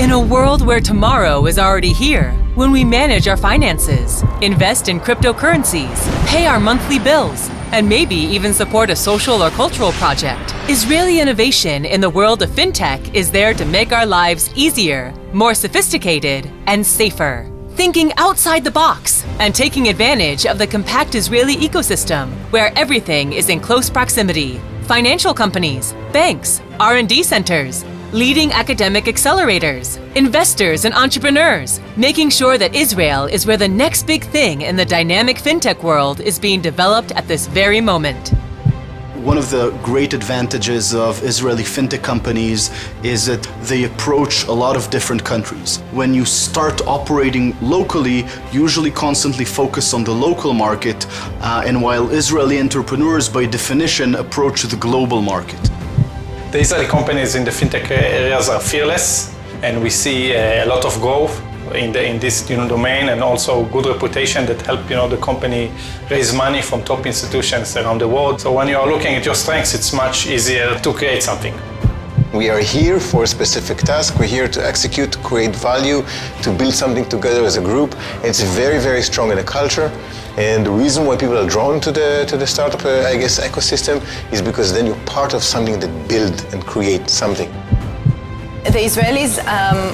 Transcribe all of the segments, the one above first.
In a world where tomorrow is already here, when we manage our finances, invest in cryptocurrencies, pay our monthly bills, and maybe even support a social or cultural project, Israeli innovation in the world of fintech is there to make our lives easier, more sophisticated, and safer. Thinking outside the box and taking advantage of the compact Israeli ecosystem where everything is in close proximity. Financial companies, banks, R&D centers, leading academic accelerators, investors and entrepreneurs, making sure that Israel is where the next big thing in the dynamic fintech world is being developed at this very moment. One of the great advantages of Israeli fintech companies is that they approach a lot of different countries. When you start operating locally, usually constantly focus on the local market, and while Israeli entrepreneurs by definition approach the global market. The Israeli companies in the fintech areas are fearless, and we see a lot of growth in this domain, and also good reputation that help the company raise money from top institutions around the world. So when you are looking at your strengths, it's much easier to create something. We are here for a specific task. We're here to execute, to create value, to build something together as a group. It's very, very strong in the culture. And the reason why people are drawn to the startup, ecosystem is because then you're part of something that build and create something. The Israelis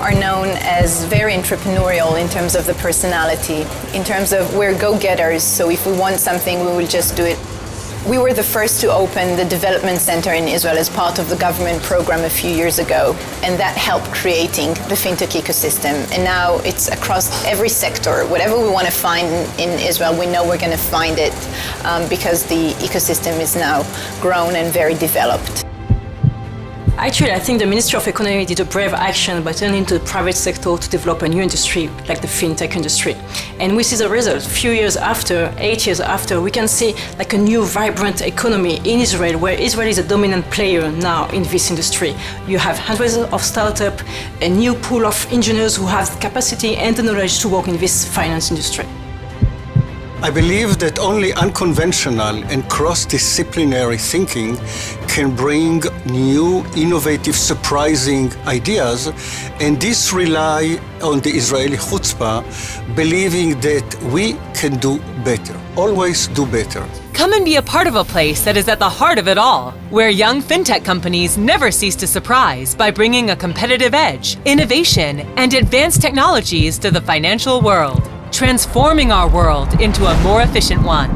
are known as very entrepreneurial in terms of the personality, in terms of we're go-getters, so if we want something, we will just do it. We were the first to open the development center in Israel as part of the government program a few years ago, and that helped creating the fintech ecosystem. And now it's across every sector. Whatever we want to find in Israel, we know we're going to find it because the ecosystem is now grown and very developed. Actually, I think the Ministry of Economy did a brave action by turning to the private sector to develop a new industry, like the fintech industry. And we see the result. A few years after, 8 years after, we can see like a new vibrant economy in Israel, where Israel is a dominant player now in this industry. You have hundreds of startups, a new pool of engineers who have the capacity and the knowledge to work in this finance industry. I believe that only unconventional and cross-disciplinary thinking can bring new, innovative, surprising ideas, and this rely on the Israeli chutzpah, believing that we can do better, always do better. Come and be a part of a place that is at the heart of it all, where young fintech companies never cease to surprise by bringing a competitive edge, innovation, and advanced technologies to the financial world, transforming our world into a more efficient one.